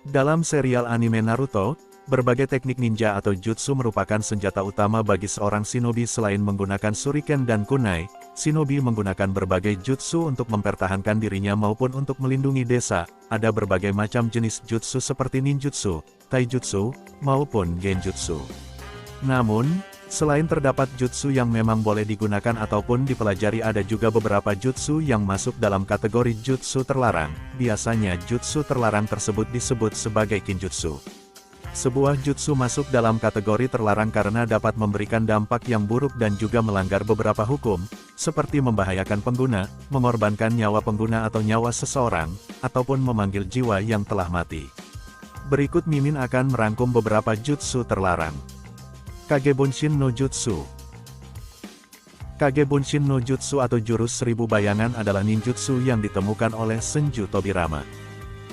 Dalam serial anime Naruto, berbagai teknik ninja atau jutsu merupakan senjata utama bagi seorang shinobi. Selain menggunakan shuriken dan kunai, shinobi menggunakan berbagai jutsu untuk mempertahankan dirinya maupun untuk melindungi desa. Ada berbagai macam jenis jutsu seperti ninjutsu, taijutsu, maupun genjutsu. Namun, selain terdapat jutsu yang memang boleh digunakan ataupun dipelajari, ada juga beberapa jutsu yang masuk dalam kategori jutsu terlarang. Biasanya jutsu terlarang tersebut disebut sebagai kinjutsu. Sebuah jutsu masuk dalam kategori terlarang karena dapat memberikan dampak yang buruk dan juga melanggar beberapa hukum, seperti membahayakan pengguna, mengorbankan nyawa pengguna atau nyawa seseorang, ataupun memanggil jiwa yang telah mati. Berikut Mimin akan merangkum beberapa jutsu terlarang. Kagebunshin no Jutsu. Kagebunshin no Jutsu atau jurus seribu bayangan adalah ninjutsu yang ditemukan oleh Senju Tobirama.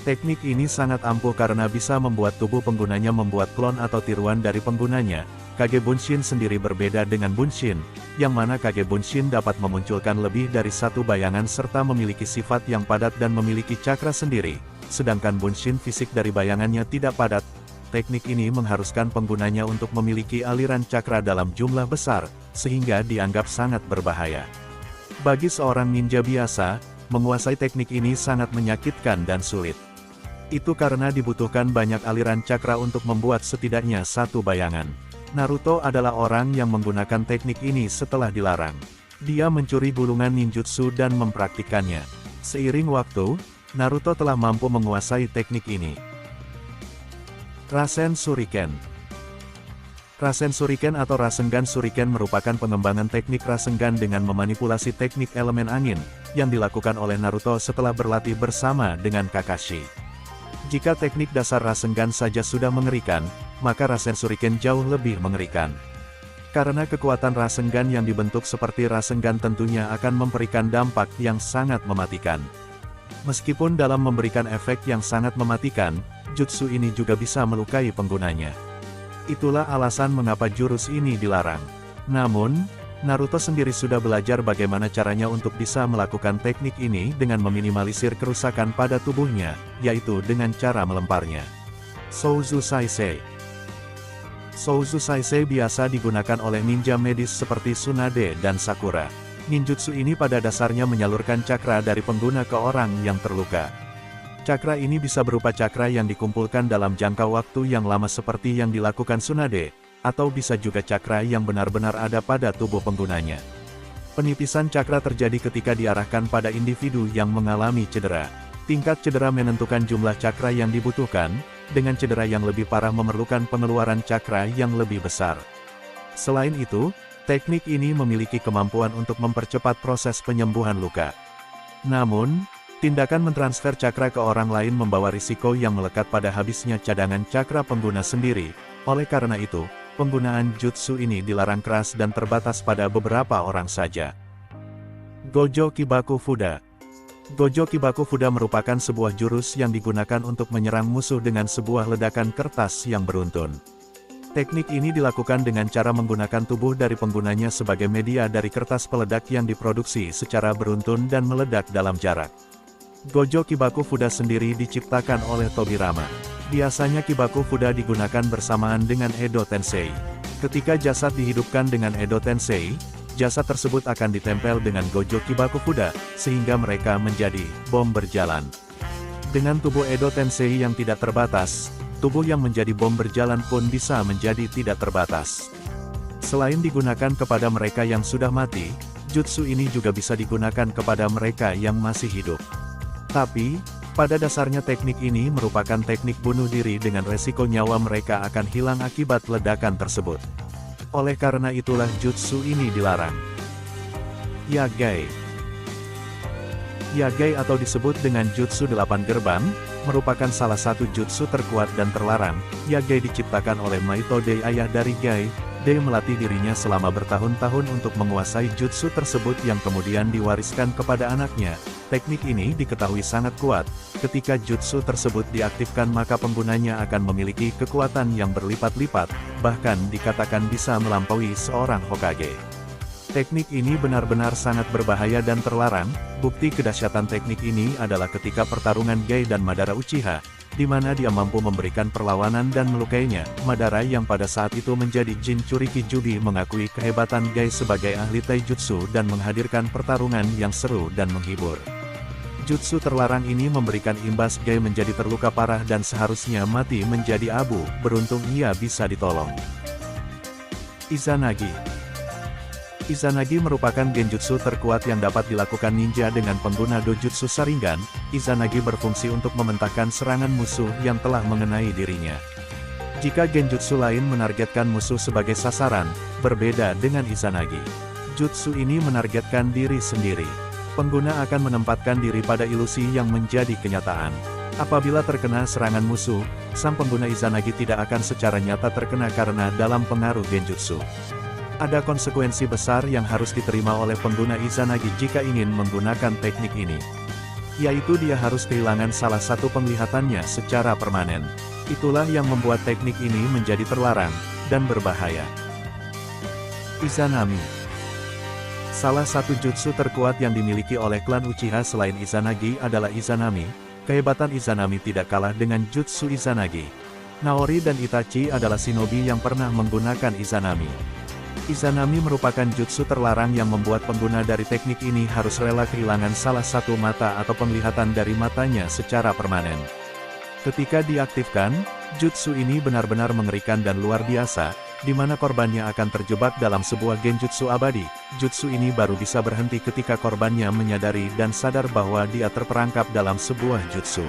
Teknik ini sangat ampuh karena bisa membuat tubuh penggunanya membuat klon atau tiruan dari penggunanya. Kagebunshin sendiri berbeda dengan Bunshin, yang mana Kagebunshin dapat memunculkan lebih dari satu bayangan serta memiliki sifat yang padat dan memiliki cakra sendiri, sedangkan Bunshin fisik dari bayangannya tidak padat. Teknik ini mengharuskan penggunanya untuk memiliki aliran cakra dalam jumlah besar, sehingga dianggap sangat berbahaya. Bagi seorang ninja biasa, menguasai teknik ini sangat menyakitkan dan sulit. Itu karena dibutuhkan banyak aliran cakra untuk membuat setidaknya satu bayangan. Naruto adalah orang yang menggunakan teknik ini setelah dilarang. Dia mencuri gulungan ninjutsu dan mempraktikkannya. Seiring waktu, Naruto telah mampu menguasai teknik ini. Rasen Shuriken. Rasen Shuriken atau Rasengan Shuriken merupakan pengembangan teknik Rasengan dengan memanipulasi teknik elemen angin, yang dilakukan oleh Naruto setelah berlatih bersama dengan Kakashi. Jika teknik dasar Rasengan saja sudah mengerikan, maka Rasen Shuriken jauh lebih mengerikan. Karena kekuatan Rasengan yang dibentuk seperti Rasengan tentunya akan memberikan dampak yang sangat mematikan. Meskipun dalam memberikan efek yang sangat mematikan, jutsu ini juga bisa melukai penggunanya. Itulah alasan mengapa jurus ini dilarang. Namun, Naruto sendiri sudah belajar bagaimana caranya untuk bisa melakukan teknik ini dengan meminimalisir kerusakan pada tubuhnya, yaitu dengan cara melemparnya. Souzu Saisei. Souzu Saisei biasa digunakan oleh ninja medis seperti Tsunade dan Sakura. Ninjutsu ini pada dasarnya menyalurkan cakra dari pengguna ke orang yang terluka. Cakra ini bisa berupa cakra yang dikumpulkan dalam jangka waktu yang lama seperti yang dilakukan Tsunade, atau bisa juga cakra yang benar-benar ada pada tubuh penggunanya. Penipisan cakra terjadi ketika diarahkan pada individu yang mengalami cedera. Tingkat cedera menentukan jumlah cakra yang dibutuhkan, dengan cedera yang lebih parah memerlukan pengeluaran cakra yang lebih besar. Selain itu, teknik ini memiliki kemampuan untuk mempercepat proses penyembuhan luka. Namun, tindakan mentransfer cakra ke orang lain membawa risiko yang melekat pada habisnya cadangan cakra pengguna sendiri. Oleh karena itu, penggunaan jutsu ini dilarang keras dan terbatas pada beberapa orang saja. Gojo Kibaku Fuda. Gojo Kibaku Fuda merupakan sebuah jurus yang digunakan untuk menyerang musuh dengan sebuah ledakan kertas yang beruntun. Teknik ini dilakukan dengan cara menggunakan tubuh dari penggunanya sebagai media dari kertas peledak yang diproduksi secara beruntun dan meledak dalam jarak. Gojo Kibaku Fuda sendiri diciptakan oleh Tobirama. Biasanya Kibaku Fuda digunakan bersamaan dengan Edo Tensei. Ketika jasad dihidupkan dengan Edo Tensei, jasad tersebut akan ditempel dengan Gojo Kibaku Fuda, sehingga mereka menjadi bom berjalan. Dengan tubuh Edo Tensei yang tidak terbatas, tubuh yang menjadi bom berjalan pun bisa menjadi tidak terbatas. Selain digunakan kepada mereka yang sudah mati, jutsu ini juga bisa digunakan kepada mereka yang masih hidup. Tapi, pada dasarnya teknik ini merupakan teknik bunuh diri dengan resiko nyawa mereka akan hilang akibat ledakan tersebut. Oleh karena itulah jutsu ini dilarang. Yagai. Yagai atau disebut dengan jutsu 8 gerbang, merupakan salah satu jutsu terkuat dan terlarang. Yagai diciptakan oleh Maito Dei, ayah dari Gai. Dei melatih dirinya selama bertahun-tahun untuk menguasai jutsu tersebut yang kemudian diwariskan kepada anaknya. Teknik ini diketahui sangat kuat. Ketika jutsu tersebut diaktifkan maka penggunanya akan memiliki kekuatan yang berlipat-lipat, bahkan dikatakan bisa melampaui seorang Hokage. Teknik ini benar-benar sangat berbahaya dan terlarang. Bukti kedahsyatan teknik ini adalah ketika pertarungan Gai dan Madara Uchiha. di mana dia mampu memberikan perlawanan dan melukainya. Madara yang pada saat itu menjadi Jin Curiki Jubi mengakui kehebatan Gai sebagai ahli taijutsu dan menghadirkan pertarungan yang seru dan menghibur. Jutsu terlarang ini memberikan imbas Gai menjadi terluka parah dan seharusnya mati menjadi abu, beruntung ia bisa ditolong. Izanagi. Izanagi merupakan genjutsu terkuat yang dapat dilakukan ninja dengan pengguna dojutsu Sharingan. Izanagi berfungsi untuk mementahkan serangan musuh yang telah mengenai dirinya. Jika genjutsu lain menargetkan musuh sebagai sasaran, berbeda dengan Izanagi. Jutsu ini menargetkan diri sendiri. Pengguna akan menempatkan diri pada ilusi yang menjadi kenyataan. Apabila terkena serangan musuh, sang pengguna Izanagi tidak akan secara nyata terkena karena dalam pengaruh genjutsu. Ada konsekuensi besar yang harus diterima oleh pengguna Izanagi jika ingin menggunakan teknik ini. Yaitu dia harus kehilangan salah satu penglihatannya secara permanen. Itulah yang membuat teknik ini menjadi terlarang, dan berbahaya. Izanami. Salah satu jutsu terkuat yang dimiliki oleh klan Uchiha selain Izanagi adalah Izanami. Kehebatan Izanami tidak kalah dengan jutsu Izanagi. Naori dan Itachi adalah shinobi yang pernah menggunakan Izanami. Izanami merupakan jutsu terlarang yang membuat pengguna dari teknik ini harus rela kehilangan salah satu mata atau penglihatan dari matanya secara permanen. Ketika diaktifkan, jutsu ini benar-benar mengerikan dan luar biasa, di mana korbannya akan terjebak dalam sebuah genjutsu abadi. Jutsu ini baru bisa berhenti ketika korbannya menyadari dan sadar bahwa dia terperangkap dalam sebuah jutsu.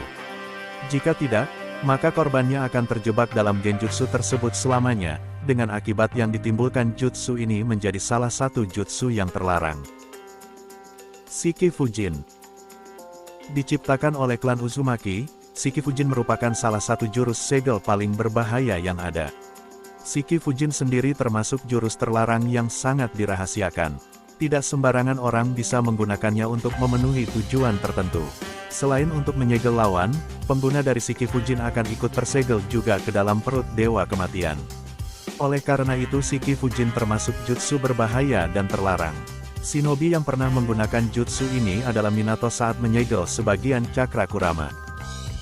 Jika tidak, maka korbannya akan terjebak dalam genjutsu tersebut selamanya, dengan akibat yang ditimbulkan jutsu ini menjadi salah satu jutsu yang terlarang. Shiki Fujin. Diciptakan oleh klan Uzumaki, Shiki Fujin merupakan salah satu jurus segel paling berbahaya yang ada. Shiki Fujin sendiri termasuk jurus terlarang yang sangat dirahasiakan. Tidak sembarangan orang bisa menggunakannya untuk memenuhi tujuan tertentu. Selain untuk menyegel lawan, pengguna dari Shiki Fujin akan ikut tersegel juga ke dalam perut Dewa Kematian. Oleh karena itu Shiki Fujin termasuk jutsu berbahaya dan terlarang. Shinobi yang pernah menggunakan jutsu ini adalah Minato saat menyegel sebagian cakra Kurama.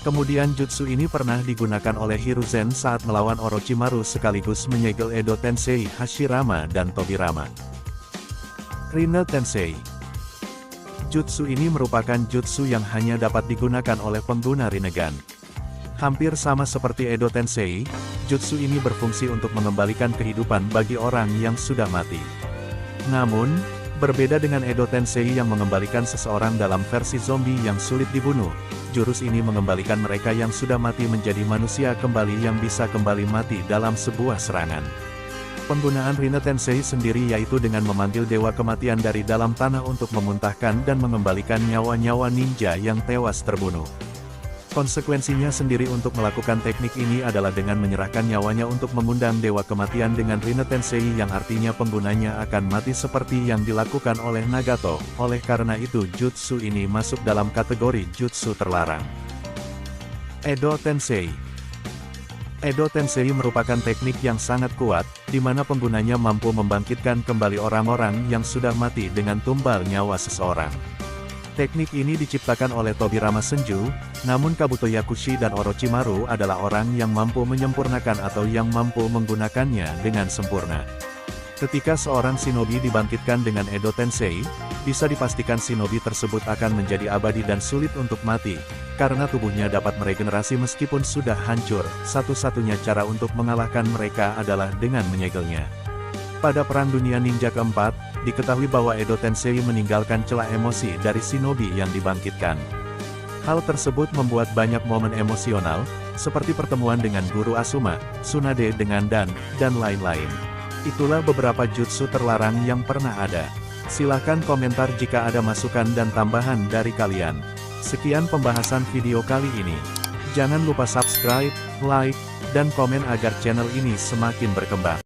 Kemudian jutsu ini pernah digunakan oleh Hiruzen saat melawan Orochimaru sekaligus menyegel Edo Tensei, Hashirama dan Tobirama. Rinne Tensei. Jutsu ini merupakan jutsu yang hanya dapat digunakan oleh pengguna Rinnegan. Hampir sama seperti Edo Tensei, jutsu ini berfungsi untuk mengembalikan kehidupan bagi orang yang sudah mati. Namun, berbeda dengan Edo Tensei yang mengembalikan seseorang dalam versi zombie yang sulit dibunuh, jurus ini mengembalikan mereka yang sudah mati menjadi manusia kembali yang bisa kembali mati dalam sebuah serangan. Penggunaan Rinne Tensei sendiri yaitu dengan memanggil Dewa Kematian dari dalam tanah untuk memuntahkan dan mengembalikan nyawa-nyawa ninja yang tewas terbunuh. Konsekuensinya sendiri untuk melakukan teknik ini adalah dengan menyerahkan nyawanya untuk mengundang Dewa Kematian dengan Rinne Tensei yang artinya penggunanya akan mati seperti yang dilakukan oleh Nagato. Oleh karena itu jutsu ini masuk dalam kategori jutsu terlarang. Edo Tensei. Edo Tensei merupakan teknik yang sangat kuat, di mana penggunanya mampu membangkitkan kembali orang-orang yang sudah mati dengan tumbal nyawa seseorang. Teknik ini diciptakan oleh Tobirama Senju, namun Kabuto Yakushi dan Orochimaru adalah orang yang mampu menyempurnakan atau yang mampu menggunakannya dengan sempurna. Ketika seorang shinobi dibangkitkan dengan Edo Tensei, bisa dipastikan shinobi tersebut akan menjadi abadi dan sulit untuk mati, karena tubuhnya dapat meregenerasi meskipun sudah hancur. Satu-satunya cara untuk mengalahkan mereka adalah dengan menyegelnya. Pada Perang Dunia Ninja keempat, diketahui bahwa Edo Tensei meninggalkan celah emosi dari shinobi yang dibangkitkan. Hal tersebut membuat banyak momen emosional, seperti pertemuan dengan Guru Asuma, Tsunade dengan dan lain-lain. Itulah beberapa jutsu terlarang yang pernah ada. Silahkan komentar jika ada masukan dan tambahan dari kalian. Sekian pembahasan video kali ini. Jangan lupa subscribe, like, dan komen agar channel ini semakin berkembang.